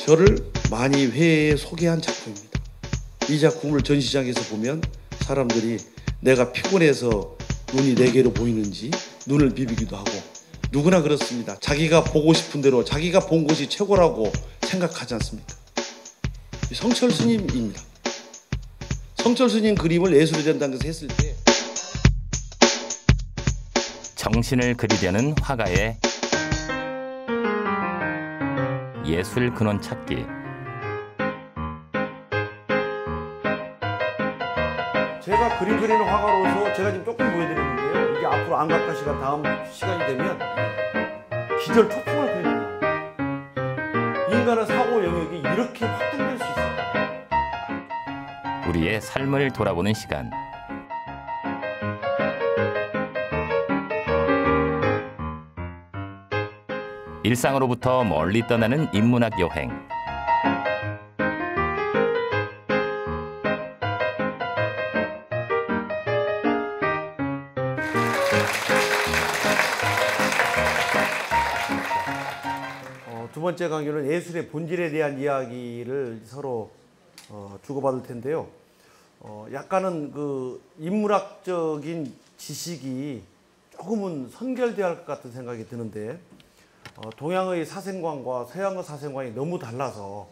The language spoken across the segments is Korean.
저를 많이 회에 소개한 작품입니다. 이 작품을 전시장에서 보면 사람들이 내가 피곤해서 눈이 네 개로 보이는지 눈을 비비기도 하고, 누구나 그렇습니다. 자기가 보고 싶은 대로 자기가 본 것이 최고라고 생각하지 않습니까? 성철 스님입니다. 성철 스님 그림을 예술의 전당에서 했을 때 정신을 그리려는 화가의 예술 근원 찾기. 제가 그림 그리는 화가로서 제가 지금 조금 보여드렸는데요. 이게 앞으로 안각과 시간 다음 시간이 되면 기절 초풍을 그립니다. 인간의 사고 영역이 이렇게 확장될 수 있을까? 우리의 삶을 돌아보는 시간. 일상으로부터 멀리 떠나는 인문학 여행. 두 번째 강의는 예술의 본질에 대한 이야기를 서로 주고받을 텐데요. 약간은 그 인문학적인 지식이 조금은 선결돼야 할 것 같은 생각이 드는데, 동양의 사생관과 서양의 사생관이 너무 달라서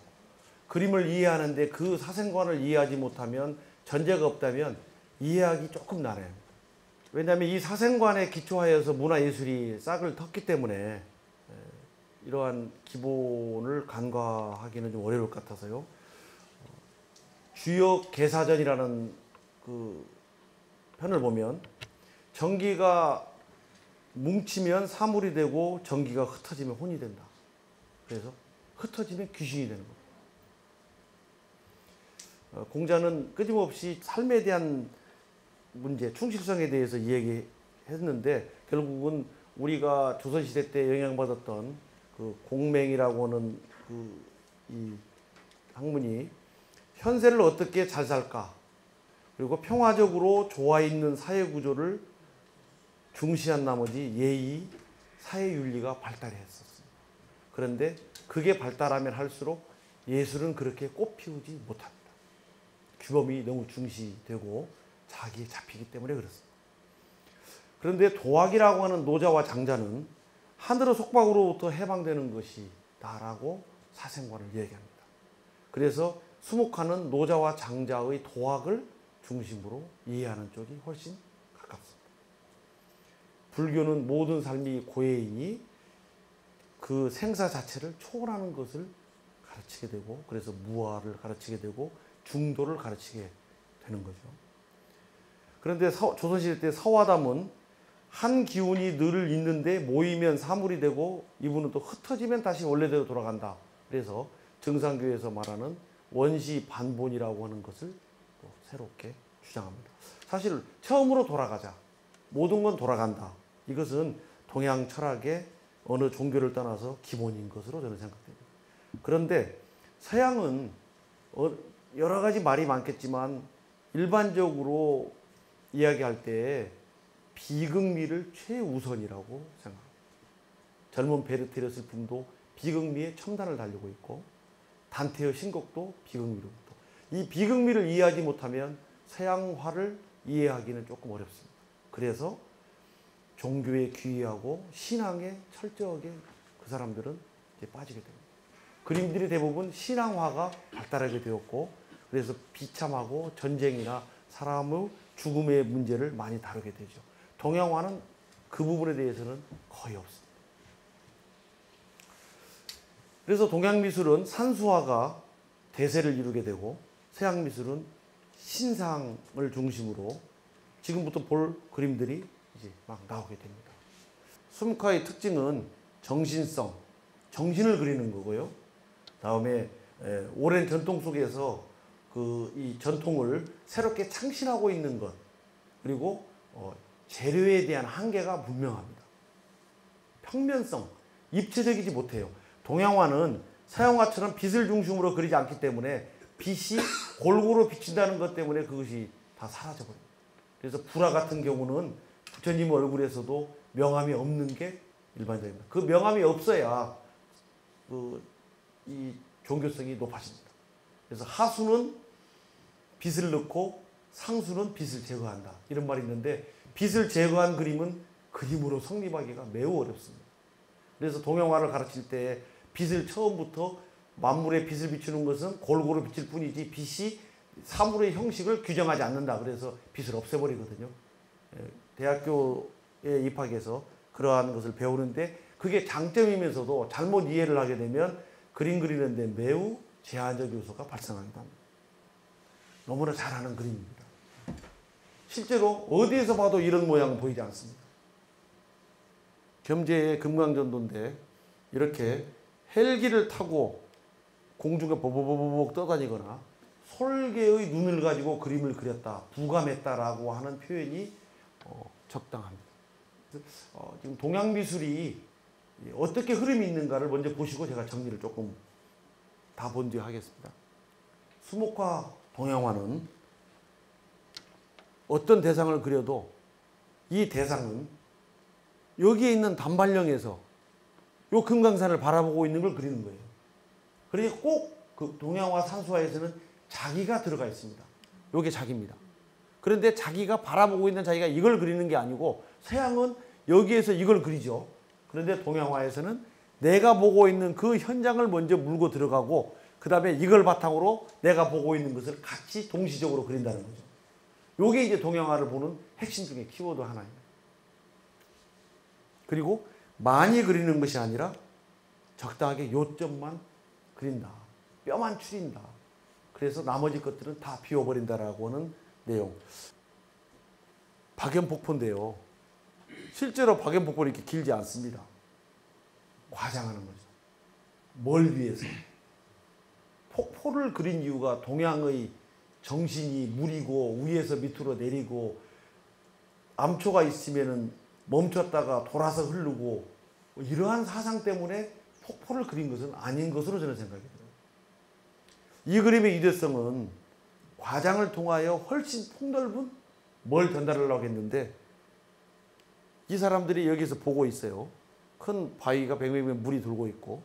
그림을 이해하는데 그 사생관을 이해하지 못하면, 전제가 없다면 이해하기 조금 난해요. 왜냐하면 이 사생관에 기초하여서 문화예술이 싹을 텄기 때문에 이러한 기본을 간과하기는 좀 어려울 것 같아서요. 주역 계사전이라는 그 편을 보면 전기가 뭉치면 사물이 되고 전기가 흩어지면 혼이 된다. 그래서 흩어지면 귀신이 되는 겁니다. 공자는 끊임없이 삶에 대한 문제, 충실성에 대해서 이야기했는데, 결국은 우리가 조선시대 때 영향받았던 그 공맹이라고 하는 이 학문이 현세를 어떻게 잘 살까, 그리고 평화적으로 좋아 있는 사회 구조를 중시한 나머지 예의, 사회윤리가 발달했었습니다. 그런데 그게 발달하면 할수록 예술은 그렇게 꽃피우지 못합니다. 규범이 너무 중시되고 자기에 잡히기 때문에 그렇습니다. 그런데 도학이라고 하는 노자와 장자는 하늘의 속박으로부터 해방되는 것이다라고 사생관을 얘기합니다. 그래서 수묵하는 노자와 장자의 도학을 중심으로 이해하는 쪽이 훨씬 가깝습니다. 불교는 모든 삶이 고해이니 그 생사 자체를 초월하는 것을 가르치게 되고, 그래서 무아를 가르치게 되고 중도를 가르치게 되는 거죠. 그런데 조선시대 때 서화담은 한 기운이 늘 있는데 모이면 사물이 되고 이분은 또 흩어지면 다시 원래대로 돌아간다. 그래서 정상교에서 말하는 원시 반본이라고 하는 것을 또 새롭게 주장합니다. 사실 처음으로 돌아가자, 모든 건 돌아간다, 이것은 동양 철학의 어느 종교를 떠나서 기본인 것으로 저는 생각됩니다. 그런데 서양은 여러 가지 말이 많겠지만 일반적으로 이야기할 때 비극미를 최우선이라고 생각합니다. 젊은 베르테르 슬픔도 비극미에 첨단을 달리고 있고, 단테의 신곡도 비극미로부터. 이 비극미를 이해하지 못하면 서양화를 이해하기는 조금 어렵습니다. 그래서 종교에 귀의하고 신앙에 철저하게 그 사람들은 이제 빠지게 됩니다. 그림들이 대부분 신앙화가 발달하게 되었고, 그래서 비참하고 전쟁이나 사람의 죽음의 문제를 많이 다루게 되죠. 동양화는 그 부분에 대해서는 거의 없습니다. 그래서 동양미술은 산수화가 대세를 이루게 되고, 서양미술은 신상을 중심으로 지금부터 볼 그림들이 이제 막 나오게 됩니다. 수묵화의 특징은 정신성, 정신을 그리는 거고요. 다음에 오랜 전통 속에서 이 전통을 새롭게 창신하고 있는 것, 그리고 재료에 대한 한계가 분명합니다. 평면성, 입체적이지 못해요. 동양화는 서양화처럼 빛을 중심으로 그리지 않기 때문에 빛이 골고루 비친다는 것 때문에 그것이 다 사라져버립니다. 그래서 불화 같은 경우는 부처님 얼굴에서도 명암이 없는 게 일반적입니다. 그 명암이 없어야 이 종교성이 높아집니다. 그래서 하수는 빛을 넣고 상수는 빛을 제거한다. 이런 말이 있는데 빛을 제거한 그림은 그림으로 성립하기가 매우 어렵습니다. 그래서 동양화를 가르칠 때 빛을 처음부터 만물에 빛을 비추는 것은 골고루 비칠 뿐이지 빛이 사물의 형식을 규정하지 않는다. 그래서 빛을 없애버리거든요. 대학교에 입학해서 그러한 것을 배우는데 그게 장점이면서도 잘못 이해를 하게 되면 그림 그리는데 매우 제한적 요소가 발생하기도 합니다. 너무나 잘하는 그림입니다. 실제로 어디에서 봐도 이런 모양 보이지 않습니다. 겸재의 금강전도인데 이렇게 헬기를 타고 공중에 보보보보보 떠다니거나 솔개의 눈을 가지고 그림을 그렸다, 부감했다라고 하는 표현이 적당합니다. 지금 동양 미술이 어떻게 흐름이 있는가를 먼저 보시고 제가 정리를 조금 다 본 뒤에 하겠습니다. 수목화 동양화는 어떤 대상을 그려도 이 대상은 여기에 있는 단발령에서 요 금강산을 바라보고 있는 걸 그리는 거예요. 그러니까 꼭 그 동양화 산수화에서는 자기가 들어가 있습니다. 요게 자기입니다. 그런데 자기가 바라보고 있는 자기가 이걸 그리는 게 아니고 서양은 여기에서 이걸 그리죠. 그런데 동양화에서는 내가 보고 있는 그 현장을 먼저 물고 들어가고 그 다음에 이걸 바탕으로 내가 보고 있는 것을 같이 동시적으로 그린다는 거죠. 요게 이제 동양화를 보는 핵심 중에 키워드 하나입니다. 그리고 많이 그리는 것이 아니라 적당하게 요점만 그린다. 뼈만 추린다. 그래서 나머지 것들은 다 비워버린다라고 하는 내용. 박연폭포인데요. 실제로 박연폭포는 이렇게 길지 않습니다. 과장하는 거죠. 뭘 위해서? 폭포를 그린 이유가 동양의 정신이 물이고 위에서 밑으로 내리고 암초가 있으면은 멈췄다가 돌아서 흐르고 이러한 사상 때문에 폭포를 그린 것은 아닌 것으로 저는 생각이 들어요. 이 그림의 유대성은 과장을 통하여 훨씬 폭넓은 뭘 전달하려고 했는데 이 사람들이 여기서 보고 있어요. 큰 바위가 뱅뱅뱅 물이 돌고 있고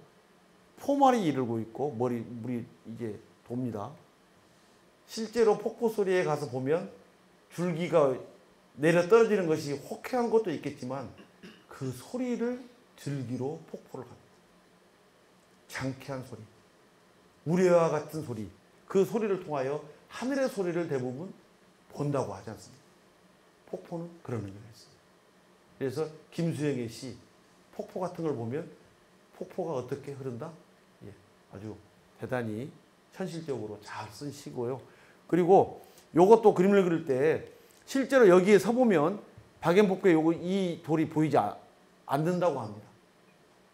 포말이 이르고 있고 물이 이게 돕니다. 실제로 폭포 소리에 가서 보면 줄기가 내려 떨어지는 것이 호쾌한 것도 있겠지만 그 소리를 줄기로 폭포를 갑니다. 장쾌한 소리, 우레와 같은 소리, 그 소리를 통하여 하늘의 소리를 대부분 본다고 하지 않습니까? 폭포는 그런 의미가 있습니다. 그래서 김수영의 시 폭포 같은 걸 보면 폭포가 어떻게 흐른다? 예, 아주 대단히 현실적으로 잘 쓴 시고요. 그리고 요것도 그림을 그릴 때 실제로 여기에 서보면 박연폭포에 이 돌이 보이지 않는다고 합니다.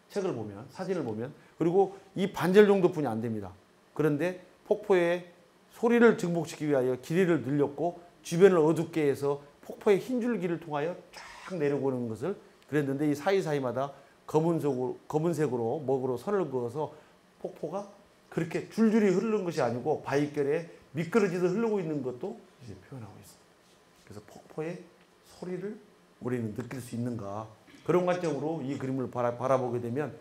책을 보면, 사진을 보면. 그리고 이 반절 정도뿐이 안 됩니다. 그런데 폭포의 소리를 증폭시키기 위하여 길이를 늘렸고 주변을 어둡게 해서 폭포의 흰 줄기를 통하여 쫙 내려오는 것을 그랬는데 이 사이사이마다 검은색으로 먹으로 선을 그어서 폭포가 그렇게 줄줄이 흐르는 것이 아니고 바위결에 미끄러지듯 흐르고 있는 것도 이제 표현하고 있습니다. 그래서 폭포의 소리를 우리는 느낄 수 있는가 그런 관점으로 이 그림을 바라보게 되면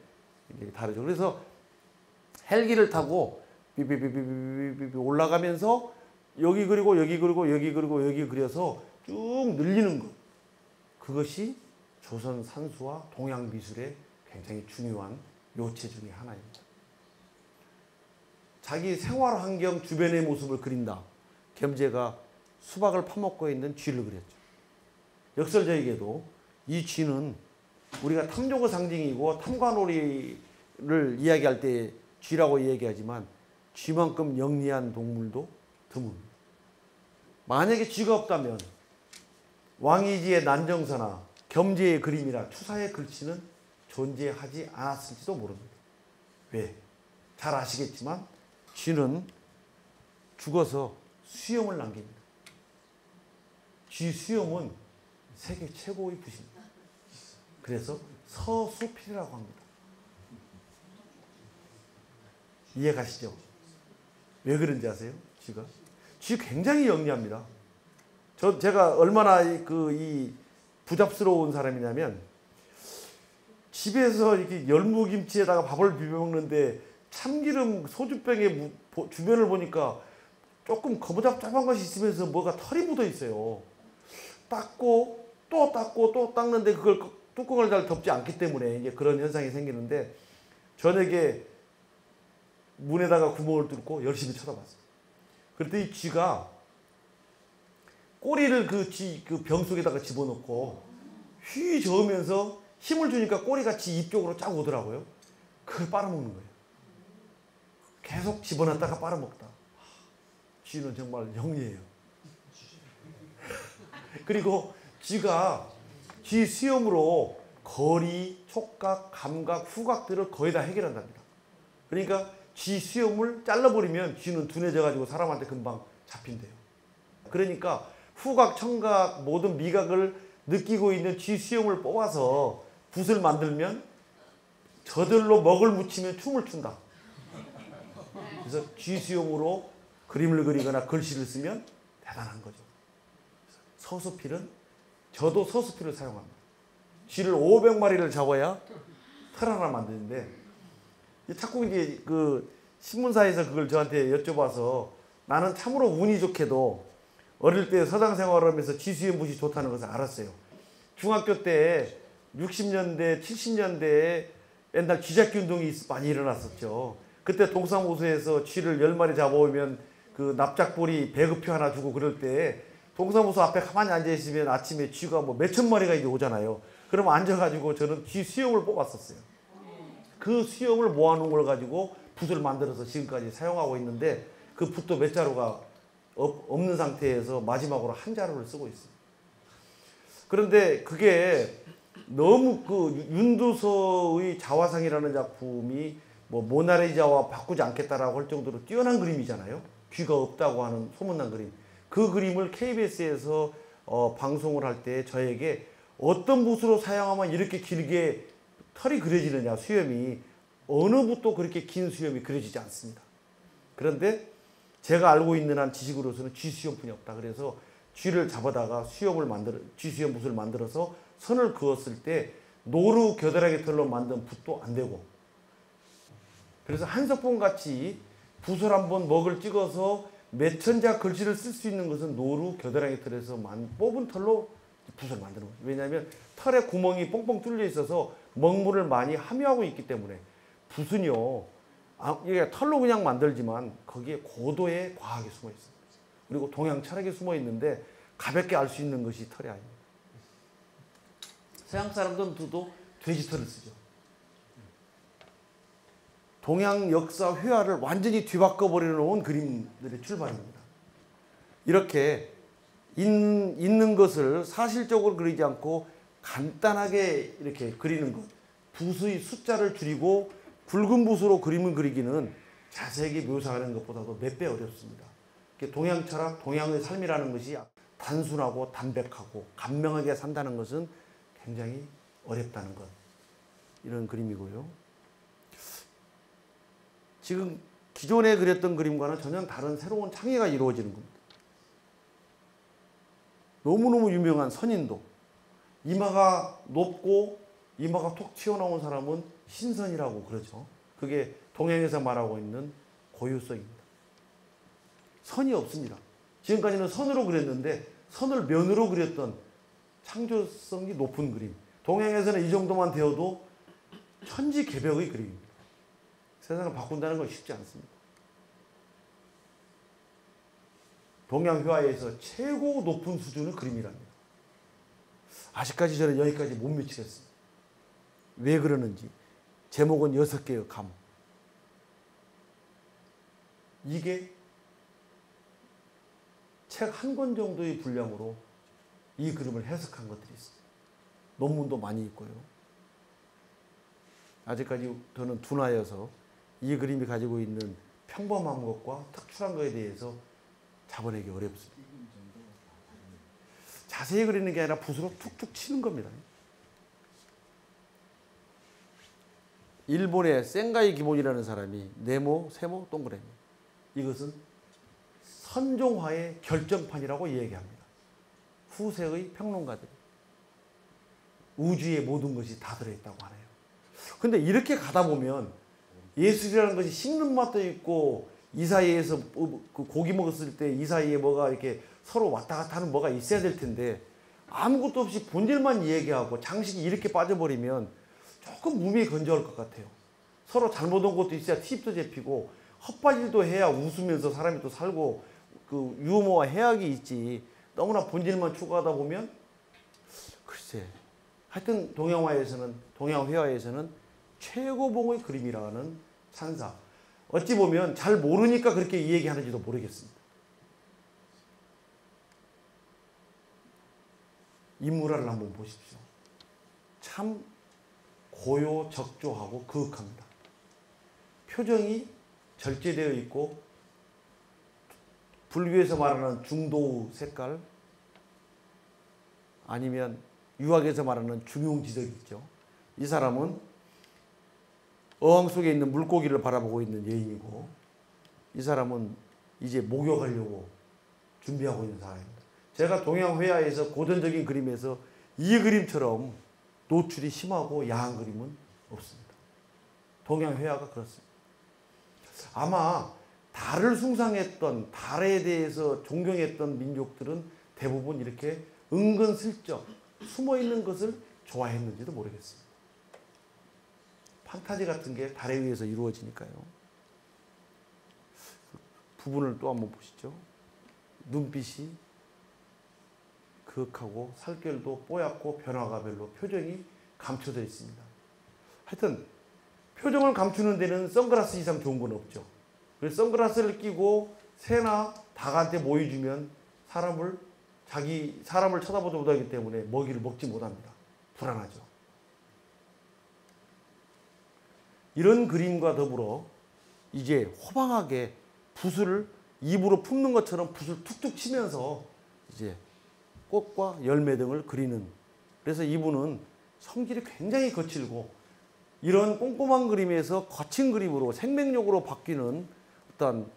이게 다르죠. 그래서 헬기를 타고 삐삐삐삐삐삐 올라가면서 여기 그리고 여기 그리고 여기 그리고 여기 그려서 쭉 늘리는 것. 그것이 조선 산수와 동양 미술의 굉장히 중요한 요체 중에 하나입니다. 자기 생활 환경 주변의 모습을 그린다. 겸재가 수박을 파먹고 있는 쥐를 그렸죠. 역설적이게도 이 쥐는 우리가 탐욕의 상징이고 탐관오리를 이야기할 때 쥐라고 이야기하지만 쥐만큼 영리한 동물도 드뭅니다. 만약에 쥐가 없다면 왕이지의 난정서나 겸재의 그림이나 추사의 글씨는 존재하지 않았을지도 모릅니다. 왜? 잘 아시겠지만 쥐는 죽어서 수염을 남깁니다. 쥐 수염은 세계 최고의 붓입니다. 그래서 서수필이라고 합니다. 이해 가시죠? 왜 그런지 아세요? 쥐가? 쥐 굉장히 영리합니다. 제가 얼마나 이 부잡스러운 사람이냐면 집에서 이렇게 열무김치에다가 밥을 비벼 먹는데 참기름 소주병에 주변을 보니까 조금 거무잡잡한 것이 있으면서 뭐가 털이 묻어 있어요. 닦고 또 닦고 또 닦는데 그걸 뚜껑을 잘 덮지 않기 때문에 이제 그런 현상이 생기는데, 저녁에 문에다가 구멍을 뚫고 열심히 쳐다봤어요. 그랬더니 쥐가 꼬리를 그 병 속에다가 집어넣고 휘 저으면서 힘을 주니까 꼬리가 쥐 입 쪽으로 쫙 오더라고요. 그걸 빨아먹는 거예요. 계속 집어넣다가 빨아먹다. 쥐는 정말 영리해요. 그리고 쥐가 쥐 수염으로 거리, 촉각, 감각, 후각들을 거의 다 해결한답니다. 그러니까 쥐 수염을 잘라버리면 쥐는 둔해져가지고 사람한테 금방 잡힌대요. 그러니까 후각, 청각, 모든 미각을 느끼고 있는 쥐 수염을 뽑아서 붓을 만들면 저절로 먹을 묻히면 춤을 춘다. 그래서 쥐 수염으로 그림을 그리거나 글씨를 쓰면 대단한 거죠. 서수필은, 저도 서수필을 사용합니다. 쥐를 500마리를 잡아야 털 하나 만드는데, 자꾸 이제 그 신문사에서 그걸 저한테 여쭤봐서 나는 참으로 운이 좋게도 어릴 때 서당 생활하면서 쥐 수염 붓이 좋다는 것을 알았어요. 중학교 때 60년대, 70년대에 옛날 쥐잡기 운동이 많이 일어났었죠. 그때 동사무소에서 쥐를 10마리 잡아오면 그 납작보리 배급표 하나 주고 그럴 때 동사무소 앞에 가만히 앉아있으면 아침에 쥐가 뭐 몇천 마리가 이제 오잖아요. 그러면 앉아가지고 저는 쥐 수염을 뽑았었어요. 그 수염을 모아놓은 걸 가지고 붓을 만들어서 지금까지 사용하고 있는데, 그 붓도 몇 자루가 없는 상태에서 마지막으로 한 자루를 쓰고 있어요. 그런데 그게 너무 그 윤두서의 자화상이라는 작품이 뭐 모나리자와 바꾸지 않겠다라고 할 정도로 뛰어난 그림이잖아요. 귀가 없다고 하는 소문난 그림. 그 그림을 KBS에서 방송을 할 때 저에게 어떤 붓으로 사용하면 이렇게 길게 털이 그려지느냐, 수염이. 어느 붓도 그렇게 긴 수염이 그려지지 않습니다. 그런데 제가 알고 있는 한 지식으로서는 쥐 수염뿐이 없다. 그래서 쥐를 잡아다가 쥐 수염 붓을 만들어서 선을 그었을 때 노루 겨드랑이 털로 만든 붓도 안 되고, 그래서 한석봉 같이 붓을 한번 먹을 찍어서 몇천자 글씨를 쓸 수 있는 것은 노루 겨드랑이 털에서 뽑은 털로 붓을 만드는 거죠. 왜냐하면 털에 구멍이 뻥뻥 뚫려 있어서 먹물을 많이 함유하고 있기 때문에. 붓은요, 이게 털로 그냥 만들지만 거기에 고도의 과학이 숨어 있습니다. 그리고 동양 철학이 숨어 있는데 가볍게 알 수 있는 것이 털이 아닙니다. 서양 사람들도 돼지 털을 쓰죠. 동양 역사 회화를 완전히 뒤바꿔버려 놓은 그림들의 출발입니다. 이렇게 있는 것을 사실적으로 그리지 않고 간단하게 이렇게 그리는 것, 붓의 숫자를 줄이고 굵은 붓으로 그림을 그리기는 자세하게 묘사하는 것보다도 몇 배 어렵습니다. 동양 철학, 동양의 삶이라는 것이 단순하고 담백하고 간명하게 산다는 것은 굉장히 어렵다는 것, 이런 그림이고요. 지금 기존에 그렸던 그림과는 전혀 다른 새로운 창의가 이루어지는 겁니다. 너무너무 유명한 선인도, 이마가 높고 이마가 톡 튀어나온 사람은 신선이라고 그러죠. 그게 동양에서 말하고 있는 고유성입니다. 선이 없습니다. 지금까지는 선으로 그렸는데 선을 면으로 그렸던 창조성이 높은 그림. 동양에서는 이 정도만 되어도 천지개벽의 그림입니다. 세상을 바꾼다는 건 쉽지 않습니다. 동양 회화에서 최고 높은 수준의 그림이랍니다. 아직까지 저는 여기까지 못 미치겠습니다. 왜 그러는지. 제목은 6개의 감. 이게 책 한 권 정도의 분량으로 이 그림을 해석한 것들이 있습니다. 논문도 많이 있고요. 아직까지 저는 둔하여서 이 그림이 가지고 있는 평범한 것과 특출한 것에 대해서 잡아내기 어렵습니다. 자세히 그리는 게 아니라 붓으로 툭툭 치는 겁니다. 일본의 센가이 기본이라는 사람이 네모, 세모, 동그라미. 이것은 선종화의 결정판이라고 이야기합니다. 후세의 평론가들이. 우주의 모든 것이 다 들어있다고 하네요. 근데 이렇게 가다 보면 예술이라는 것이 씹는 맛도 있고 이 사이에서 그 고기 먹었을 때 이 사이에 뭐가 이렇게 서로 왔다 갔다 하는 뭐가 있어야 될 텐데 아무것도 없이 본질만 얘기하고 장식이 이렇게 빠져버리면 조금 몸이 건조할 것 같아요. 서로 잘못 온 것도 있어야 팁도 잡히고 헛발질도 해야 웃으면서 사람이 또 살고 그 유머와 해악이 있지. 너무나 본질만 추구하다 보면 글쎄 하여튼 동양회화에서는 최고봉의 그림이라는 찬사. 어찌 보면 잘 모르니까 그렇게 이 얘기하는지도 모르겠습니다. 인물화를 한번 보십시오. 참 고요적조하고 그윽합니다. 표정이 절제되어 있고 불교에서 말하는 중도의 색깔 아니면 유학에서 말하는 중용지덕이 있죠. 이 사람은 어항 속에 있는 물고기를 바라보고 있는 여인이고 이 사람은 이제 목욕하려고 준비하고 있는 사람입니다. 제가 동양회화에서 고전적인 그림에서 이 그림처럼 노출이 심하고 야한 그림은 없습니다. 동양회화가 그렇습니다. 아마 달을 숭상했던 달에 대해서 존경했던 민족들은 대부분 이렇게 은근슬쩍 숨어있는 것을 좋아했는지도 모르겠습니다. 판타지 같은 게 달에 의해서 이루어지니까요. 부분을 또 한번 보시죠. 눈빛이 그윽하고 살결도 뽀얗고 변화가 별로 표정이 감춰져 있습니다. 하여튼 표정을 감추는 데는 선글라스 이상 좋은 건 없죠. 그래서 선글라스를 끼고 새나 닭한테 보여주면 사람을 쳐다보지 못하기 때문에 먹이를 먹지 못합니다. 불안하죠. 이런 그림과 더불어 이제 호방하게 붓을 입으로 품는 것처럼 붓을 툭툭 치면서 이제 꽃과 열매 등을 그리는, 그래서 이분은 성질이 굉장히 거칠고 이런 꼼꼼한 그림에서 거친 그림으로 생명력으로 바뀌는 어떤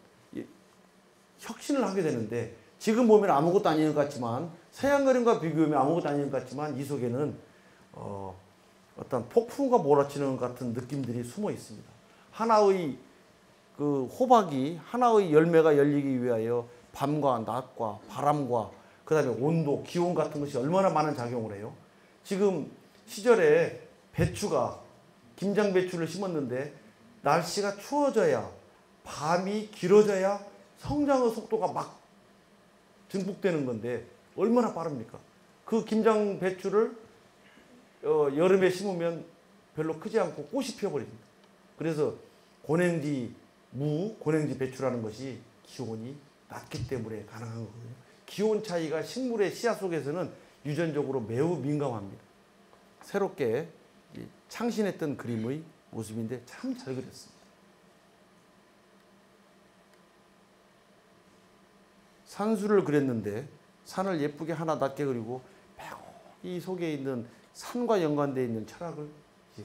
혁신을 하게 되는데, 지금 보면 아무것도 아닌 것 같지만 서양 그림과 비교하면 아무것도 아닌 것 같지만 이 속에는 어떤 폭풍과 몰아치는 같은 느낌들이 숨어 있습니다. 하나의 그 호박이 하나의 열매가 열리기 위하여 밤과 낮과 바람과 그 다음에 온도, 기온 같은 것이 얼마나 많은 작용을 해요. 지금 시절에 배추가, 김장 배추를 심었는데 날씨가 추워져야, 밤이 길어져야 성장의 속도가 막 증폭되는 건데 얼마나 빠릅니까? 그 김장 배추를 여름에 심으면 별로 크지 않고 꽃이 피어버립니다. 그래서 고냉지 고냉지 배추라는 것이 기온이 낮기 때문에 가능한 거거든요. 기온 차이가 식물의 씨앗 속에서는 유전적으로 매우 민감합니다. 새롭게 창신했던 그림의 모습인데 참 잘 그렸습니다. 산수를 그렸는데 산을 예쁘게 하나 낮게 그리고 이 속에 있는 산과 연관되어 있는 철학을 이제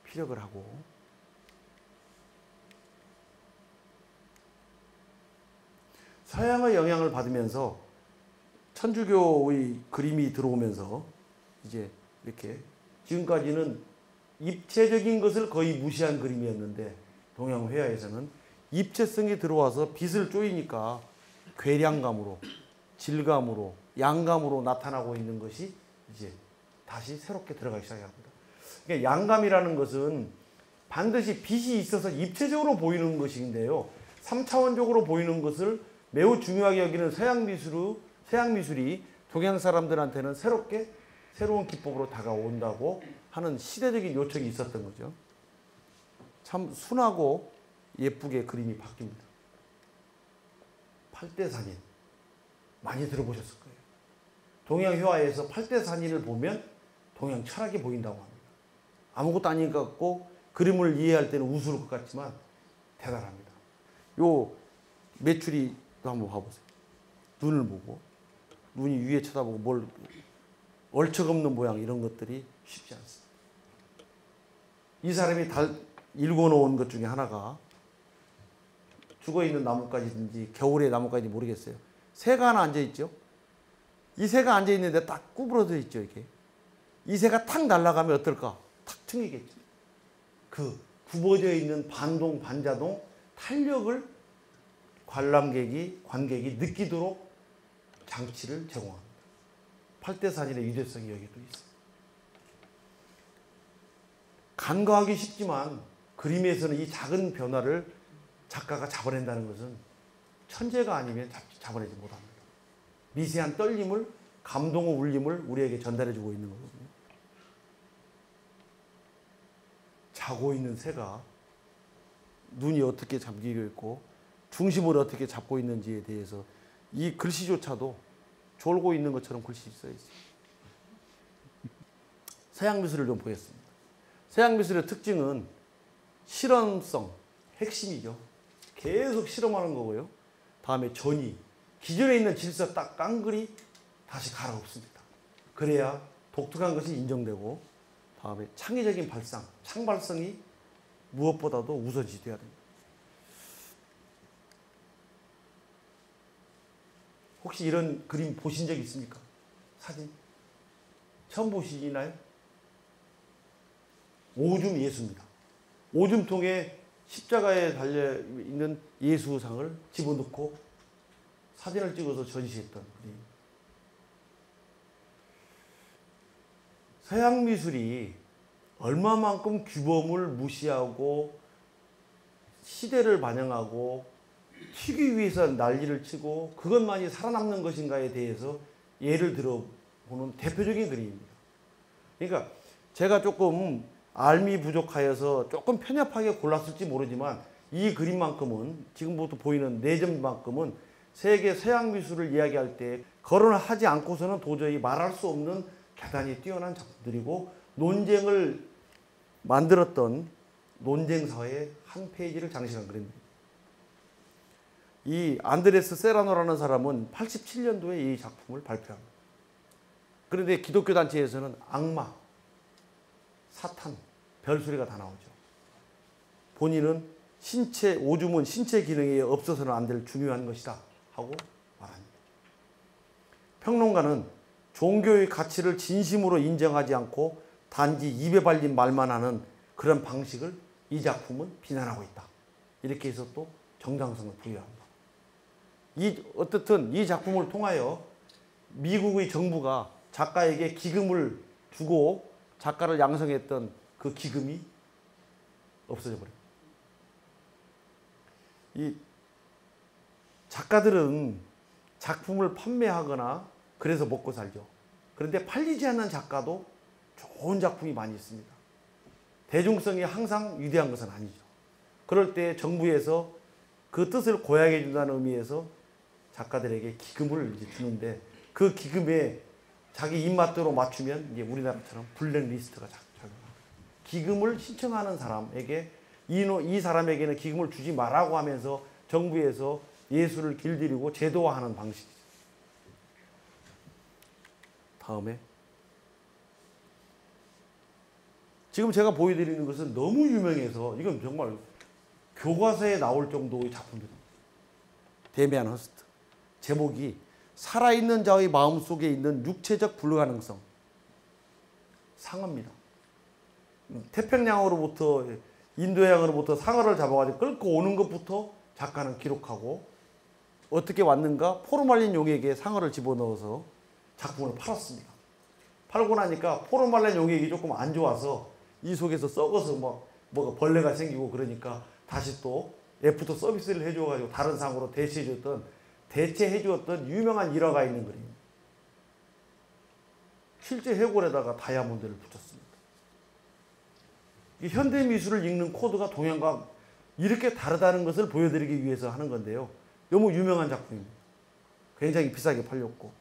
피력을 하고, 서양의 영향을 받으면서 천주교의 그림이 들어오면서 이제 이렇게 지금까지는 입체적인 것을 거의 무시한 그림이었는데 동양회화에서는 입체성이 들어와서 빛을 쪼이니까 괴량감으로, 질감으로, 양감으로 나타나고 있는 것이 이제 다시 새롭게 들어가기 시작합니다. 그러니까 양감이라는 것은 반드시 빛이 있어서 입체적으로 보이는 것인데요. 3차원적으로 보이는 것을 매우 중요하게 여기는 서양 미술이 동양 사람들한테는 새로운 기법으로 다가온다고 하는 시대적인 요청이 있었던 거죠. 참 순하고 예쁘게 그림이 바뀝니다. 팔대산인 많이 들어보셨을 거예요. 동양회화에서 팔대산인을 보면 동양 철학이 보인다고 합니다. 아무것도 아닌 것 같고 그림을 이해할 때는 우스울 것 같지만 대단합니다. 요 메추리도 한번 봐보세요. 눈을 보고 눈이 위에 쳐다보고 뭘 얼척없는 모양, 이런 것들이 쉽지 않습니다. 이 사람이 읽어놓은 것 중에 하나가 죽어있는 나뭇가지인지 겨울의 나뭇가지인지 모르겠어요. 새가 하나 앉아있죠. 이 새가 앉아있는데 딱 구부러져 있죠. 이렇게 이 새가 탁 날아가면 어떨까? 탁 튕기겠죠. 그 굽어져 있는 반동, 반자동 탄력을 관객이 느끼도록 장치를 제공합니다. 8대 사진의 유대성이 여기도 있어요. 간과하기 쉽지만 그림에서는 이 작은 변화를 작가가 잡아낸다는 것은 천재가 아니면 잡아내지 못합니다. 미세한 떨림을, 감동의 울림을 우리에게 전달해주고 있는 거거든요. 자고 있는 새가 눈이 어떻게 잠기고 있고 중심을 어떻게 잡고 있는지에 대해서 이 글씨조차도 졸고 있는 것처럼 글씨 써 있어요. 서양 미술을 좀 보겠습니다. 서양 미술의 특징은 실험성, 핵심이죠. 계속 실험하는 거고요. 다음에 전이, 기존에 있는 질서 딱 깡그리 다시 갈아엎습니다. 그래야 독특한 것이 인정되고, 다음에 창의적인 발상, 창발성이 무엇보다도 우선시 돼야 됩니다. 혹시 이런 그림 보신 적 있습니까? 사진? 처음 보시나요? 오줌 예수입니다. 오줌통에 십자가에 달려있는 예수상을 집어넣고 사진을 찍어서 전시했던 그림. 서양 미술이 얼마만큼 규범을 무시하고 시대를 반영하고 튀기 위해서 난리를 치고 그것만이 살아남는 것인가에 대해서 예를 들어보는 대표적인 그림입니다. 그러니까 제가 조금 알미 부족하여서 조금 편협하게 골랐을지 모르지만 이 그림만큼은, 지금부터 보이는 4점만큼은 세계 서양 미술을 이야기할 때 거론을 하지 않고서는 도저히 말할 수 없는 대단히 뛰어난 작품들이고, 논쟁을 만들었던 논쟁사의 한 페이지를 장식한 그림입니다. 이 안드레스 세라노라는 사람은 87년도에 이 작품을 발표합니다. 그런데 기독교 단체에서는 악마, 사탄, 별소리가 다 나오죠. 본인은 오줌은 신체 기능에 없어서는 안 될 중요한 것이다 하고 말합니다. 평론가는 종교의 가치를 진심으로 인정하지 않고 단지 입에 발린 말만 하는 그런 방식을 이 작품은 비난하고 있다. 이렇게 해서 또 정당성을 부여합니다. 어떻든 이 작품을 통하여 미국의 정부가 작가에게 기금을 주고 작가를 양성했던 그 기금이 없어져 버립니다. 이 작가들은 작품을 판매하거나 그래서 먹고 살죠. 그런데 팔리지 않는 작가도 좋은 작품이 많이 있습니다. 대중성이 항상 위대한 것은 아니죠. 그럴 때 정부에서 그 뜻을 고약해 준다는 의미에서 작가들에게 기금을 이제 주는데, 그 기금에 자기 입맛대로 맞추면 이제 우리나라처럼 블랙리스트가 작용합니다. 기금을 신청하는 사람에게 이 사람에게는 기금을 주지 말라고 하면서 정부에서 예술을 길들이고 제도화하는 방식이죠. 다음에 지금 제가 보여드리는 것은 너무 유명해서 이건 정말 교과서에 나올 정도의 작품들입니다. 데미안 허스트. 제목이 살아있는 자의 마음속에 있는 육체적 불가능성. 상어입니다. 태평양으로부터 인도양으로부터 상어를 잡아가지고 끌고 오는 것부터 작가는 기록하고, 어떻게 왔는가 포르말린 용액에 상어를 집어넣어서 작품을 팔았습니다. 팔고 나니까 포르말린 용액이 조금 안 좋아서 이 속에서 썩어서 뭐가 벌레가 생기고 그러니까 다시 또 애프터 서비스를 해줘가지고 다른 상으로 대체해주었던 유명한 일화가 있는 그림. 실제 해골에다가 다이아몬드를 붙였습니다. 이 현대 미술을 읽는 코드가 동양과 이렇게 다르다는 것을 보여드리기 위해서 하는 건데요. 너무 유명한 작품입니다. 굉장히 비싸게 팔렸고,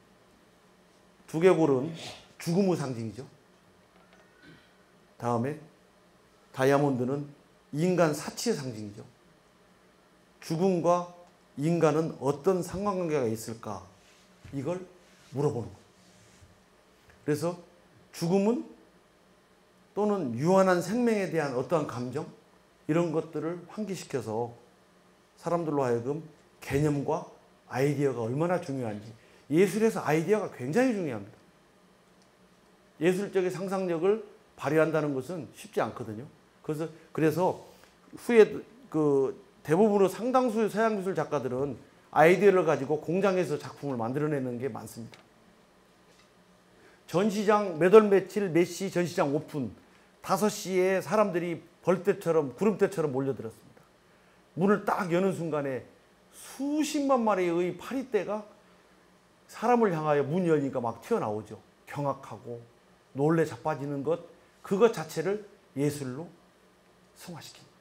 두개골은 죽음의 상징이죠. 다음에 다이아몬드는 인간 사치의 상징이죠. 죽음과 인간은 어떤 상관관계가 있을까? 이걸 물어보는 거예요. 그래서 죽음은 또는 유한한 생명에 대한 어떠한 감정, 이런 것들을 환기시켜서 사람들로 하여금 개념과 아이디어가 얼마나 중요한지, 예술에서 아이디어가 굉장히 중요합니다. 예술적인 상상력을 발휘한다는 것은 쉽지 않거든요. 그래서 후에 그 대부분의 상당수의 서양 미술 작가들은 아이디어를 가지고 공장에서 작품을 만들어내는 게 많습니다. 전시장 몇 월 며칠 몇 시 전시장 오픈 5시에 사람들이 벌떼처럼 구름대처럼 몰려들었습니다. 문을 딱 여는 순간에 수십만 마리의 파리떼가 사람을 향하여 문이 열리니까 막 튀어나오죠. 경악하고 놀래 자빠지는 것, 그것 자체를 예술로 승화시킵니다.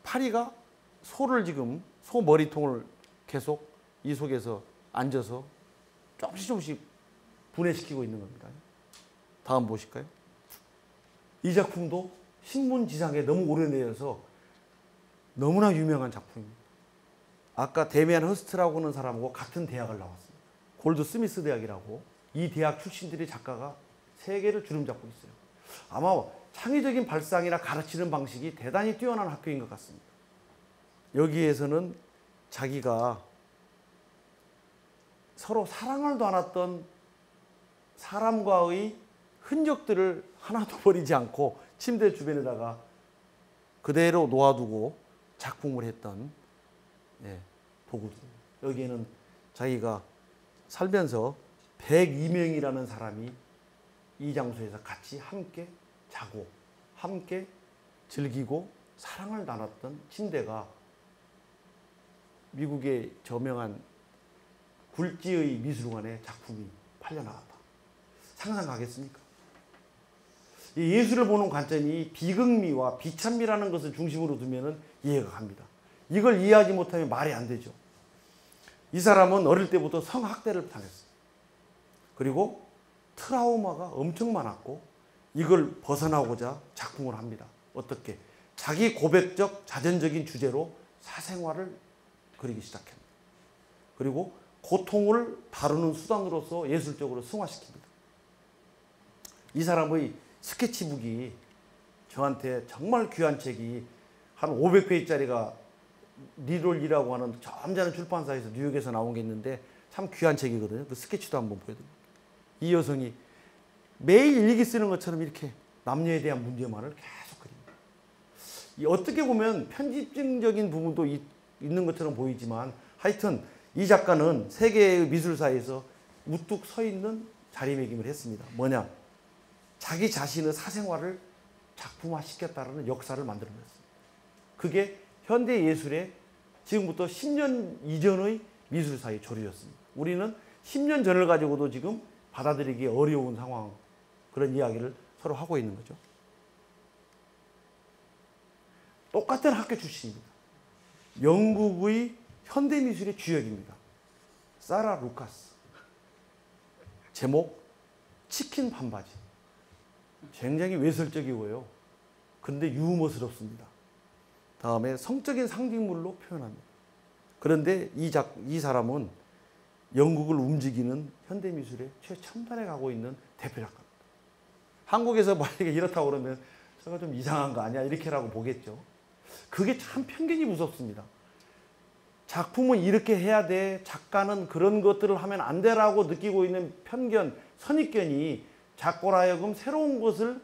파리가 소를 지금 소 머리통을 계속 이 속에서 앉아서 조금씩 분해시키고 있는 겁니다. 다음 보실까요? 이 작품도 신문지상에 너무 오래되어서 너무나 유명한 작품입니다. 아까 데미안 허스트라고 하는 사람하고 같은 대학을 나왔습니다. 골드 스미스 대학이라고. 이 대학 출신들이 작가가 세계를 주름잡고 있어요. 아마 창의적인 발상이나 가르치는 방식이 대단히 뛰어난 학교인 것 같습니다. 여기에서는 자기가 서로 사랑을 나눴던 사람과의 흔적들을 하나도 버리지 않고 침대 주변에다가 그대로 놓아두고 작품을 했던 도구들. 여기에는 자기가 살면서 102명이라는 사람이 이 장소에서 같이 함께 자고 함께 즐기고 사랑을 나눴던 침대가 미국의 저명한 굴지의 미술관에 작품이 팔려나갔다. 상상 가겠습니까? 이 예술을 보는 관점이 비극미와 비참미라는 것을 중심으로 두면 이해가 갑니다. 이걸 이해하지 못하면 말이 안 되죠. 이 사람은 어릴 때부터 성학대를 당했어요. 그리고 트라우마가 엄청 많았고 이걸 벗어나고자 작품을 합니다. 어떻게? 자기 고백적 자전적인 주제로 사생활을 그리기 시작합니다. 그리고 고통을 다루는 수단으로서 예술적으로 승화시킵니다. 이 사람의 스케치북이 저한테 정말 귀한 책이 한 500페이지짜리가 리롤이라고 하는 점잖은 출판사에서 뉴욕에서 나온 게 있는데 참 귀한 책이거든요. 그 스케치도 한번 보여드립니다. 이 여성이 매일 일기 쓰는 것처럼 이렇게 남녀에 대한 문제만을 계속 그립니다. 어떻게 보면 편집증적인 부분도 있는 것처럼 보이지만 하여튼 이 작가는 세계의 미술사에서 우뚝 서 있는 자리매김을 했습니다. 뭐냐? 자기 자신의 사생활을 작품화시켰다는 역사를 만들어냈습니다. 그게 현대 예술의 지금부터 10년 이전의 미술사의 조류였습니다. 우리는 10년 전을 가지고도 지금 받아들이기 어려운 상황, 그런 이야기를 서로 하고 있는 거죠. 똑같은 학교 출신입니다. 영국의 현대미술의 주역입니다. 사라 루카스. 제목 치킨 반바지. 굉장히 외설적이고요. 그런데 유머스럽습니다. 다음에 성적인 상징물로 표현합니다. 그런데 이 사람은 영국을 움직이는 현대미술의 최첨단에 가고 있는 대표 작가입니다. 한국에서 만약에 이렇다고 그러면 저거 좀 이상한 거 아니야? 이렇게라고 보겠죠. 그게 참 편견이 무섭습니다. 작품은 이렇게 해야 돼. 작가는 그런 것들을 하면 안 되라고 느끼고 있는 편견, 선입견이 작가로 하여금 새로운 것을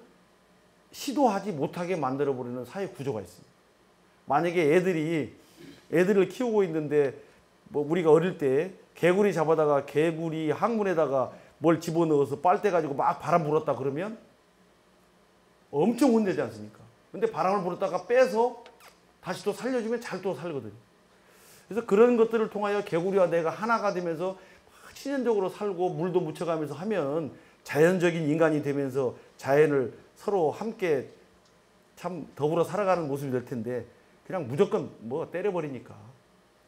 시도하지 못하게 만들어버리는 사회 구조가 있습니다. 만약에 애들을 키우고 있는데 뭐 우리가 어릴 때 개구리 잡아다가 개구리 항문에다가 뭘 집어넣어서 빨대 가지고 막 바람 불었다 그러면 엄청 혼내지 않습니까? 근데 바람을 불었다가 빼서 다시 또 살려주면 잘 또 살거든요. 그래서 그런 것들을 통하여 개구리와 내가 하나가 되면서 친연적으로 살고 물도 묻혀가면서 하면 자연적인 인간이 되면서 자연을 서로 함께 참 더불어 살아가는 모습이 될 텐데 그냥 무조건 뭐 때려버리니까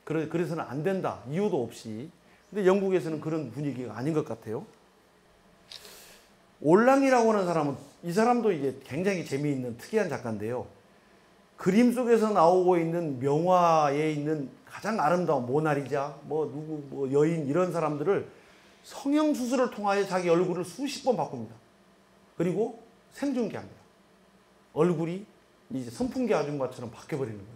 그래서는 안 된다. 이유도 없이. 근데 영국에서는 그런 분위기가 아닌 것 같아요. 올랑이라고 하는 사람은 이 사람도 이게 굉장히 재미있는 특이한 작가인데요. 그림 속에서 나오고 있는 명화에 있는 가장 아름다운 모나리자, 뭐 여인 이런 사람들을 성형수술을 통하여 자기 얼굴을 수십 번 바꿉니다. 그리고 생중계합니다. 얼굴이 이제 선풍기 아줌마처럼 바뀌어버리는 거죠.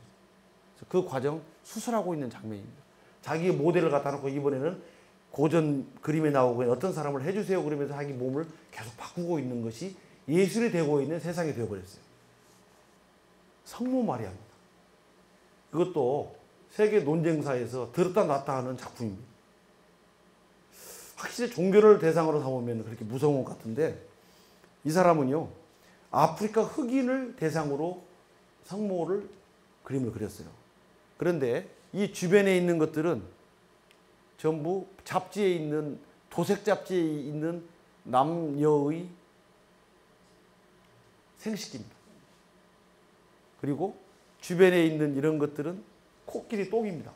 그래서 그 과정 수술하고 있는 장면입니다. 자기 모델을 갖다 놓고 이번에는 고전 그림에 나오고 있는 어떤 사람을 해주세요 그러면서 자기 몸을 계속 바꾸고 있는 것이 예술이 되고 있는 세상이 되어버렸어요. 성모 마리아입니다. 이것도 세계 논쟁사에서 들었다 놨다 하는 작품입니다. 확실히 종교를 대상으로 삼으면 그렇게 무서운 것 같은데 이 사람은요 아프리카 흑인을 대상으로 성모를 그림을 그렸어요. 그런데 이 주변에 있는 것들은 전부 잡지에 있는 도색 잡지에 있는 남녀의 생식기입니다. 그리고 주변에 있는 이런 것들은 코끼리 똥입니다.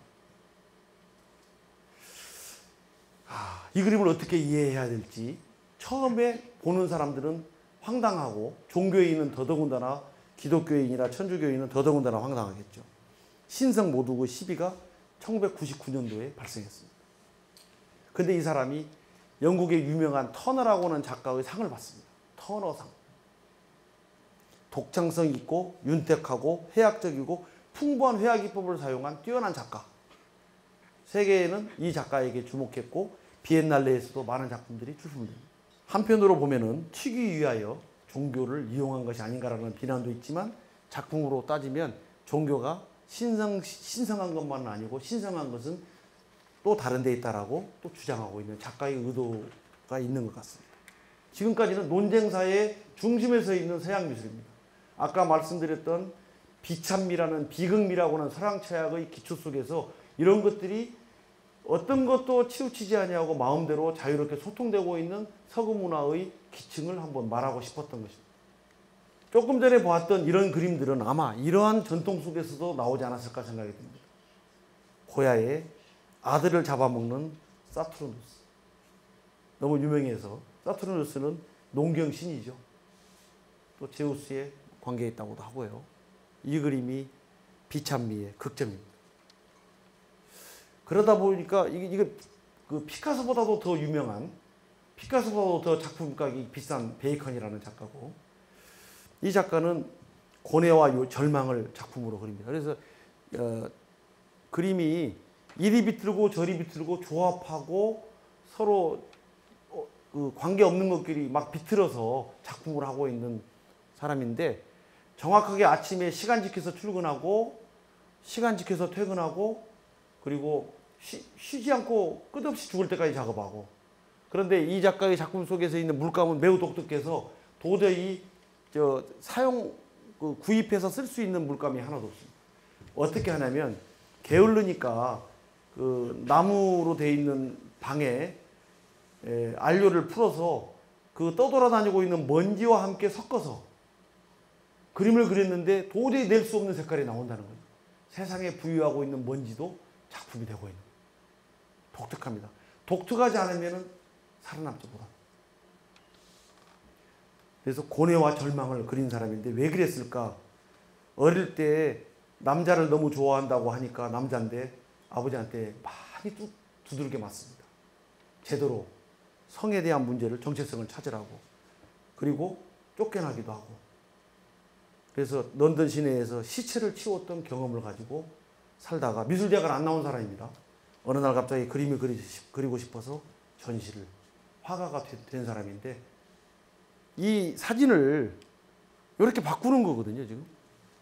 이 그림을 어떻게 이해해야 될지 처음에 보는 사람들은 황당하고 종교인은 더더군다나 기독교인이나 천주교인은 더더군다나 황당하겠죠. 신성 모독의 시비가 1999년도에 발생했습니다. 근데 이 사람이 영국의 유명한 터너라고 하는 작가의 상을 받습니다. 터너상. 독창성 있고 윤택하고 해학적이고 풍부한 회화 기법을 사용한 뛰어난 작가. 세계에는 이 작가에게 주목했고 비엔날레에서도 많은 작품들이 출품됩니다. 한편으로 보면은 튀기 위하여 종교를 이용한 것이 아닌가라는 비난도 있지만 작품으로 따지면 종교가 신성한 것만은 아니고 신성한 것은 또 다른 데 있다라고 또 주장하고 있는 작가의 의도가 있는 것 같습니다. 지금까지는 논쟁사의 중심에 서 있는 서양 미술입니다. 아까 말씀드렸던 비찬미라는 비극미라고 하는 서양철학의 기초 속에서 이런 것들이 어떤 것도 치우치지 아니하고 마음대로 자유롭게 소통되고 있는 서구 문화의 기층을 한번 말하고 싶었던 것입니다. 조금 전에 보았던 이런 그림들은 아마 이러한 전통 속에서도 나오지 않았을까 생각이 듭니다. 고야의 아들을 잡아먹는 사투르누스. 너무 유명해서 사투르누스는 농경신이죠. 또 제우스의 관계에 있다고도 하고요. 이 그림이 비찬미의 극점입니다. 그러다 보니까 이게 그 피카소보다도 더 유명한 피카소보다도 더 작품가격이 비싼 베이컨이라는 작가고 이 작가는 고뇌와 절망을 작품으로 그립니다. 그래서 그림이 이리 비틀고 저리 비틀고 조합하고 서로 그 관계없는 것끼리 막 비틀어서 작품을 하고 있는 사람인데 정확하게 아침에 시간 지켜서 출근하고 시간 지켜서 퇴근하고 그리고 쉬지 않고 끝없이 죽을 때까지 작업하고 그런데 이 작가의 작품 속에서 있는 물감은 매우 독특해서 도저히 구입해서 쓸 수 있는 물감이 하나도 없습니다. 어떻게 하냐면 게을르니까 그 나무로 되어 있는 방에 안료를 풀어서 그 떠돌아다니고 있는 먼지와 함께 섞어서 그림을 그렸는데 도저히 낼 수 없는 색깔이 나온다는 거예요. 세상에 부유하고 있는 먼지도 작품이 되고 있는 거예요. 독특합니다. 독특하지 않으면 살아남지 못합니다. 그래서 고뇌와 절망을 그린 사람인데 왜 그랬을까? 어릴 때 남자를 너무 좋아한다고 하니까 남자인데 아버지한테 많이 두들겨 맞습니다. 제대로 성에 대한 문제를 정체성을 찾으라고. 그리고 쫓겨나기도 하고. 그래서 런던 시내에서 시체를 치웠던 경험을 가지고 살다가 미술대학을 안 나온 사람입니다. 어느 날 갑자기 그림을 그리고 싶어서 전시를 화가가 된 사람인데 이 사진을 이렇게 바꾸는 거거든요. 지금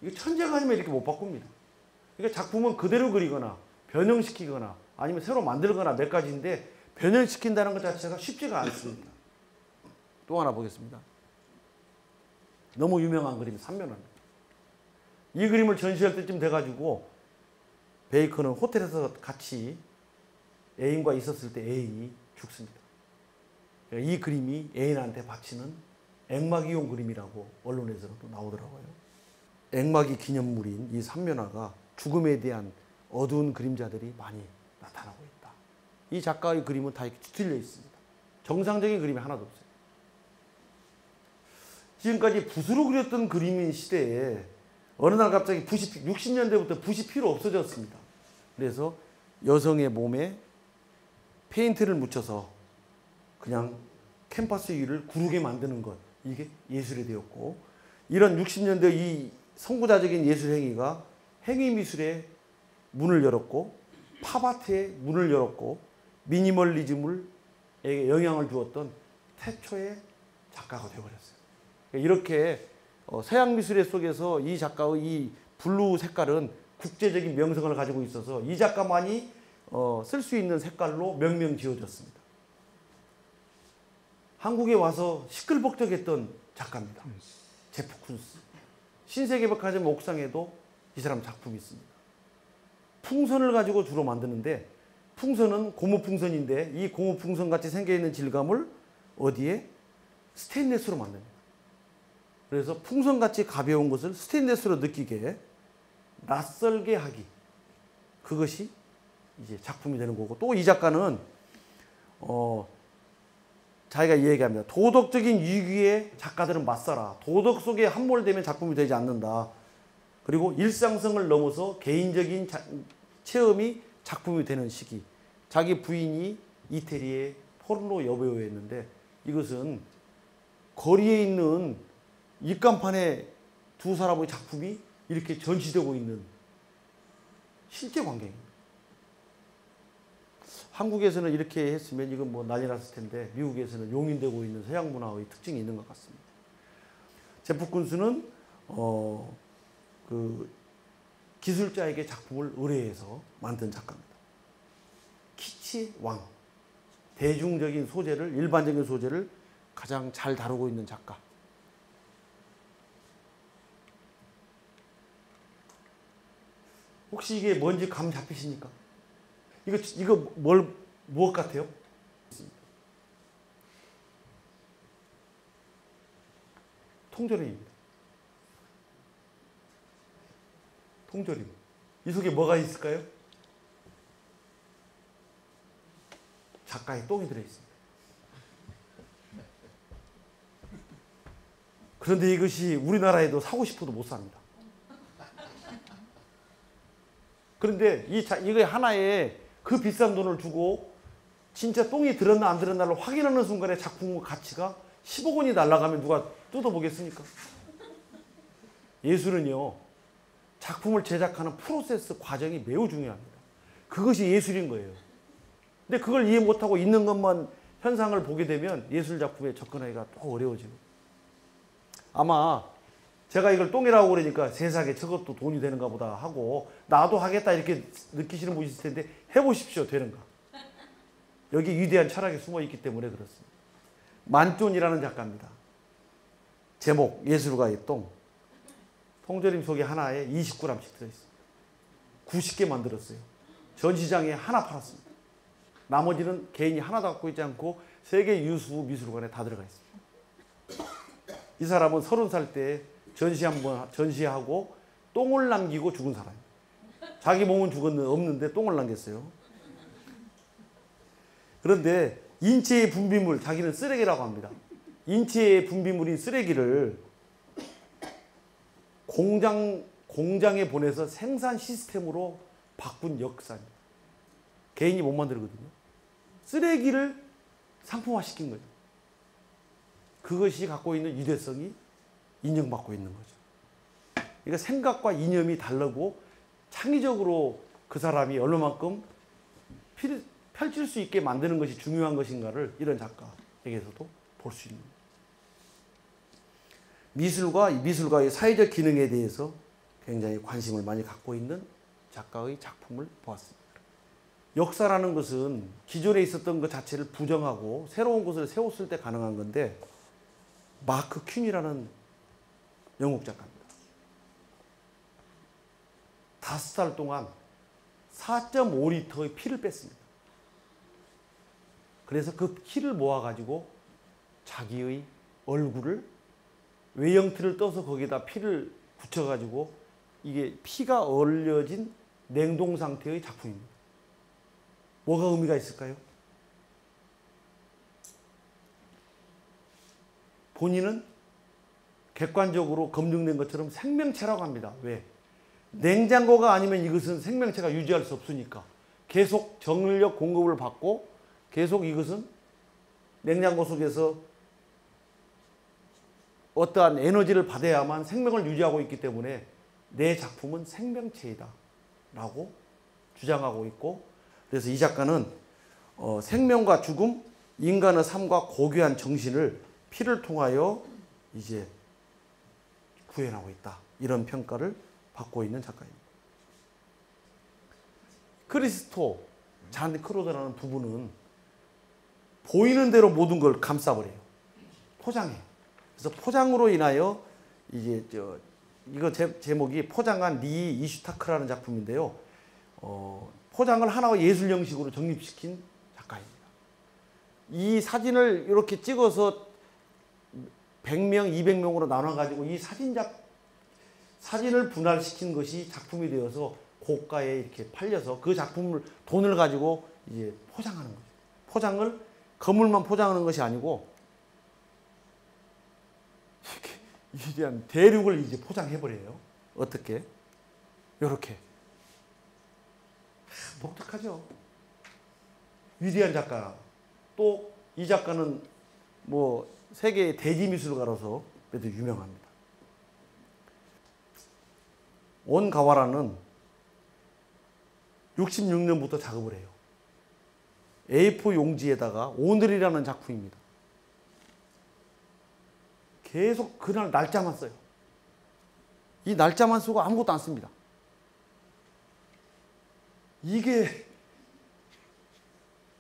이거 천재가 아니면 이렇게 못 바꿉니다. 그러니까 작품은 그대로 그리거나 변형시키거나 아니면 새로 만들거나 몇 가지인데 변형시킨다는 것 자체가 쉽지가 않습니다. 또 하나 보겠습니다. 너무 유명한 그림 삼면화입니다. 이 그림을 전시할 때쯤 돼가지고 베이컨은 호텔에서 같이 애인과 있었을 때 애인이 죽습니다. 이 그림이 애인한테 바치는 액막이용 그림이라고 언론에서는 또 나오더라고요. 액막이 기념물인 이 삼면화가 죽음에 대한 어두운 그림자들이 많이 나타나고 있다. 이 작가의 그림은 다 이렇게 뒤틀려 있습니다. 정상적인 그림이 하나도 없어요. 지금까지 붓으로 그렸던 그림인 시대에 어느 날 갑자기 60년대부터 붓이 필요 없어졌습니다. 그래서 여성의 몸에 페인트를 묻혀서 그냥 캔버스 위를 구르게 만드는 것, 이게 예술이 되었고, 이런 60년대 이 선구자적인 예술 행위가 행위미술의 문을 열었고 팝아트의 문을 열었고 미니멀리즘에 영향을 주었던 태초의 작가가 되어버렸어요. 이렇게 서양 미술의 속에서 이 작가의 이 블루 색깔은 국제적인 명성을 가지고 있어서 이 작가만이 쓸 수 있는 색깔로 명명 지어졌습니다. 한국에 와서 시끌벅적했던 작가입니다. 제프 쿤스. 신세계백화점 옥상에도 이 사람 작품이 있습니다. 풍선을 가지고 주로 만드는데 풍선은 고무풍선인데 이 고무풍선 같이 생겨있는 질감을 어디에? 스테인리스로 만듭니다. 그래서 풍선같이 가벼운 것을 스테인리스로 느끼게 낯설게 하기. 그것이 이제 작품이 되는 거고 또 이 작가는 자기가 얘기합니다. 도덕적인 위기에 작가들은 맞서라. 도덕 속에 함몰되면 작품이 되지 않는다. 그리고 일상성을 넘어서 개인적인 체험이 작품이 되는 시기. 자기 부인이 이태리의 포르노 여배우였는데 이것은 거리에 있는 입간판에 두 사람의 작품이 이렇게 전시되고 있는 실제 광경입니다. 한국에서는 이렇게 했으면 이건 뭐 난리 났을 텐데 미국에서는 용인되고 있는 서양 문화의 특징이 있는 것 같습니다. 제프 쿤스는 그 기술자에게 작품을 의뢰해서 만든 작가입니다. 키치 왕, 대중적인 소재를 일반적인 소재를 가장 잘 다루고 있는 작가. 혹시 이게 뭔지 감 잡히십니까? 이거 무엇 같아요? 통조림입니다. 통조림. 이 속에 뭐가 있을까요? 작가의 똥이 들어있습니다. 그런데 이것이 우리나라에도 사고 싶어도 못 삽니다. 그런데 이거 하나에 그 비싼 돈을 주고 진짜 똥이 들었나 안 들었나를 확인하는 순간에 작품 가치가 10억 원이 날아가면 누가 뜯어보겠습니까? 예술은요, 작품을 제작하는 프로세스 과정이 매우 중요합니다. 그것이 예술인 거예요. 근데 그걸 이해 못하고 있는 것만 현상을 보게 되면 예술 작품에 접근하기가 또 어려워지고. 아마 제가 이걸 똥이라고 그러니까 세상에 저것도 돈이 되는가 보다 하고 나도 하겠다 이렇게 느끼시는 분이 있을 텐데 해보십시오. 되는가. 여기 위대한 철학이 숨어 있기 때문에 그렇습니다. 만존이라는 작가입니다. 제목 예술가의 똥. 통조림 속에 하나에 20g씩 들어있습니다. 90개 만들었어요. 전시장에 하나 팔았습니다. 나머지는 개인이 하나도 갖고 있지 않고 세계 유수 미술관에 다 들어가 있습니다. 이 사람은 30살 때 전시하고 똥을 남기고 죽은 사람이에요. 자기 몸은 없는데 똥을 남겼어요. 그런데 인체의 분비물, 자기는 쓰레기라고 합니다. 인체의 분비물인 쓰레기를 공장에 보내서 생산 시스템으로 바꾼 역사입니다. 개인이 못 만들거든요. 쓰레기를 상품화시킨 거죠. 그것이 갖고 있는 유대성이 인정받고 있는 거죠. 그러니까 생각과 이념이 다르고 창의적으로 그 사람이 얼마만큼 펼칠 수 있게 만드는 것이 중요한 것인가를 이런 작가에게서도 볼 수 있는 거예요. 미술과 미술가의 사회적 기능에 대해서 굉장히 관심을 많이 갖고 있는 작가의 작품을 보았습니다. 역사라는 것은 기존에 있었던 것 자체를 부정하고 새로운 것을 세웠을 때 가능한 건데 마크 퀸이라는 영국 작가입니다. 5달 동안 4.5리터의 피를 뺐습니다. 그래서 그 피를 모아가지고 자기의 얼굴을 외형틀을 떠서 거기다 피를 붙여가지고 이게 피가 얼려진 냉동 상태의 작품입니다. 뭐가 의미가 있을까요? 본인은 객관적으로 검증된 것처럼 생명체라고 합니다. 왜? 냉장고가 아니면 이것은 생명체가 유지할 수 없으니까 계속 정력 공급을 받고 계속 이것은 냉장고 속에서 어떠한 에너지를 받아야만 생명을 유지하고 있기 때문에 내 작품은 생명체이다 라고 주장하고 있고, 그래서 이 작가는 생명과 죽음, 인간의 삶과 고귀한 정신을 피를 통하여 이제 구현하고 있다. 이런 평가를 받고 있는 작가입니다. 크리스토 잔 크로드라는 부부는 보이는 대로 모든 걸 감싸버려요. 포장해요. 그래서 포장으로 인하여 이제 이거 제목이 포장한 리 이슈타크라는 작품인데요. 포장을 하나의 예술 형식으로 정립시킨 작가입니다. 이 사진을 이렇게 찍어서 100명, 200명으로 나눠가지고 이 사진을 분할시킨 것이 작품이 되어서 고가에 이렇게 팔려서 그 작품을 돈을 가지고 이제 포장하는 거죠. 포장을 건물만 포장하는 것이 아니고 이렇게 위대한 대륙을 이제 포장해 버려요. 어떻게? 이렇게. 독특하죠. 위대한 작가. 또 이 작가는 뭐 세계의 대지 미술가로서 매우 유명합니다. 온가와라는 66년부터 작업을 해요. A4 용지에다가 오늘이라는 작품입니다. 계속 그날 날짜만 써요. 이 날짜만 쓰고 아무것도 안 씁니다. 이게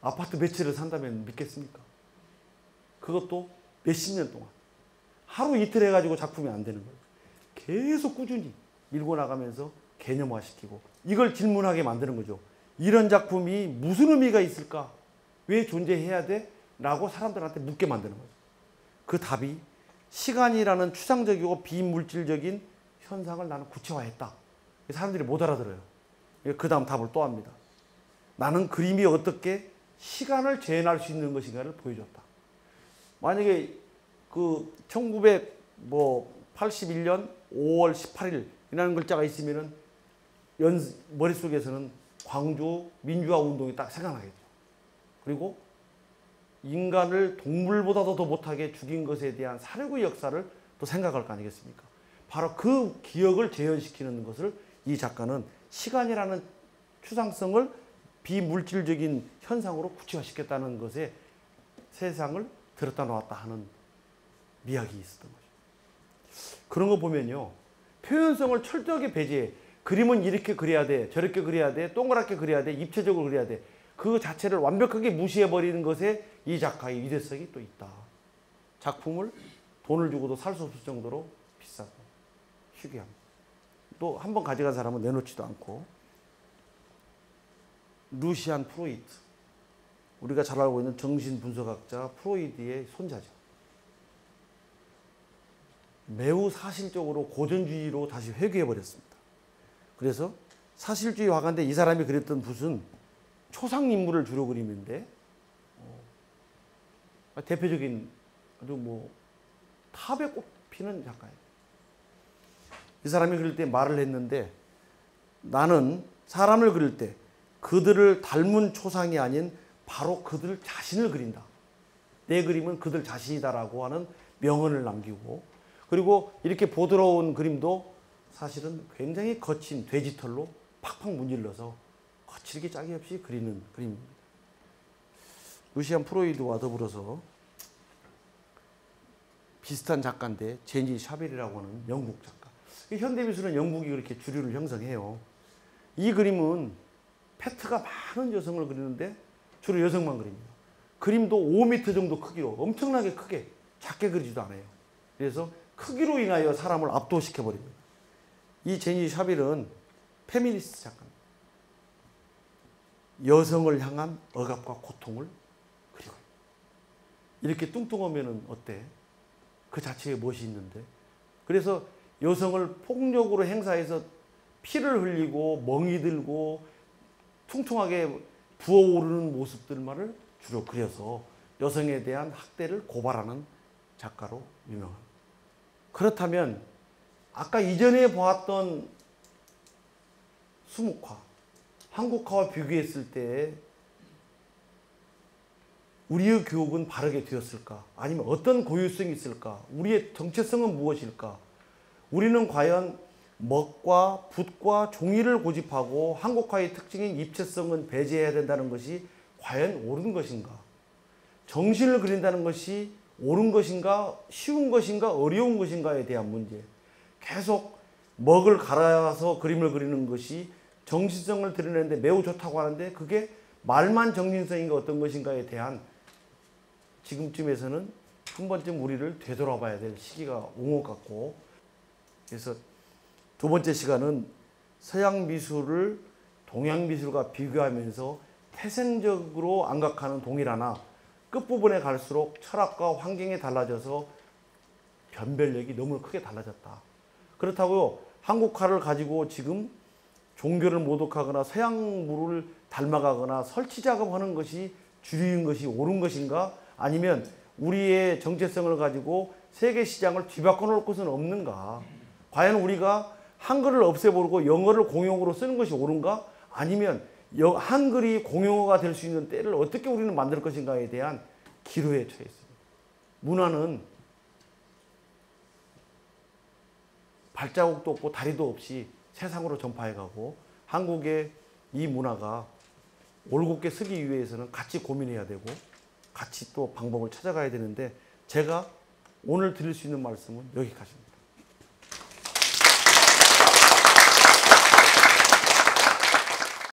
아파트 몇 채를 산다면 믿겠습니까? 그것도 몇십 년 동안. 하루 이틀 해가지고 작품이 안 되는 거예요. 계속 꾸준히 밀고 나가면서 개념화시키고 이걸 질문하게 만드는 거죠. 이런 작품이 무슨 의미가 있을까? 왜 존재해야 돼? 라고 사람들한테 묻게 만드는 거죠. 그 답이 시간이라는 추상적이고 비물질적인 현상을 나는 구체화했다. 사람들이 못 알아들어요. 그 다음 답을 또 합니다. 나는 그림이 어떻게 시간을 재현할 수 있는 것인가를 보여줬다. 만약에 그 1981년 5월 18일이라는 글자가 있으면은 머릿속에서는 광주 민주화 운동이 딱 생각나겠죠. 그리고 인간을 동물보다도 더 못하게 죽인 것에 대한 살해의 역사를 또 생각할 거 아니겠습니까? 바로 그 기억을 재현시키는 것을 이 작가는 시간이라는 추상성을 비물질적인 현상으로 구체화시켰다는 것에 세상을 들었다 놨다 하는 미학이 있었던 거죠. 그런 거 보면요. 표현성을 철저하게 배제해. 그림은 이렇게 그려야 돼. 저렇게 그려야 돼. 동그랗게 그려야 돼. 입체적으로 그려야 돼. 그 자체를 완벽하게 무시해버리는 것에 이 작가의 위대성이 또 있다. 작품을 돈을 주고도 살 수 없을 정도로 비싸고 희귀합니다. 또 한 번 가져간 사람은 내놓지도 않고. 루시안 프로이트. 우리가 잘 알고 있는 정신분석학자 프로이드의 손자죠. 매우 사실적으로 고전주의로 다시 회귀해버렸습니다. 그래서 사실주의 화가인데 이 사람이 그렸던 붓은 초상인물을 주로 그리는데 대표적인 아주 뭐 탑에 꼽히는 작가예요. 이 사람이 그릴 때 말을 했는데 나는 사람을 그릴 때 그들을 닮은 초상이 아닌 바로 그들 자신을 그린다. 내 그림은 그들 자신이다라고 하는 명언을 남기고 그리고 이렇게 보드러운 그림도 사실은 굉장히 거친 돼지털로 팍팍 문질러서 거칠게 짝이 없이 그리는 그림입니다. 루시안 프로이드와 더불어서 비슷한 작가인데 제니 샤벨이라고 하는 영국 작가. 현대미술은 영국이 그렇게 주류를 형성해요. 이 그림은 페트가 많은 여성을 그리는데 주로 여성만 그립니다. 그림도 5m 정도 크기로 엄청나게 크게 작게 그리지도 않아요. 그래서 크기로 인하여 사람을 압도시켜 버립니다. 이 제니 샤벨은 페미니스트 작가입니다. 여성을 향한 억압과 고통을 그리고 이렇게 뚱뚱하면은 어때? 그 자체에 무엇이 있는데? 그래서 여성을 폭력으로 행사해서 피를 흘리고 멍이 들고 퉁퉁하게 부어오르는 모습들만을 주로 그려서 여성에 대한 학대를 고발하는 작가로 유명합니다. 그렇다면 아까 이전에 보았던 수묵화, 한국화와 비교했을 때 우리의 교육은 바르게 되었을까? 아니면 어떤 고유성이 있을까? 우리의 정체성은 무엇일까? 우리는 과연 먹과 붓과 종이를 고집하고 한국화의 특징인 입체성은 배제해야 된다는 것이 과연 옳은 것인가? 정신을 그린다는 것이 옳은 것인가? 쉬운 것인가? 어려운 것인가에 대한 문제. 계속 먹을 갈아서 그림을 그리는 것이 정신성을 드러내는데 매우 좋다고 하는데 그게 말만 정신성인가 어떤 것인가에 대한 지금쯤에서는 한 번쯤 우리를 되돌아봐야 될 시기가 온 것 같고, 그래서 두 번째 시간은 서양 미술을 동양 미술과 비교하면서 태생적으로 안각하는 동일하나 끝부분에 갈수록 철학과 환경이 달라져서 변별력이 너무 크게 달라졌다. 그렇다고요, 한국화를 가지고 지금 종교를 모독하거나 서양물을 닮아가거나 설치 작업하는 것이 주류인 것이 옳은 것인가, 아니면 우리의 정체성을 가지고 세계 시장을 뒤바꿔 놓을 것은 없는가, 과연 우리가 한글을 없애버리고 영어를 공용어로 쓰는 것이 옳은가, 아니면 한글이 공용어가 될 수 있는 때를 어떻게 우리는 만들 것인가에 대한 기로에 처해 있습니다. 문화는 발자국도 없고 다리도 없이 세상으로 전파해가고, 한국의 이 문화가 올곧게 쓰기 위해서는 같이 고민해야 되고 같이 또 방법을 찾아가야 되는데, 제가 오늘 드릴 수 있는 말씀은 여기까지입니다.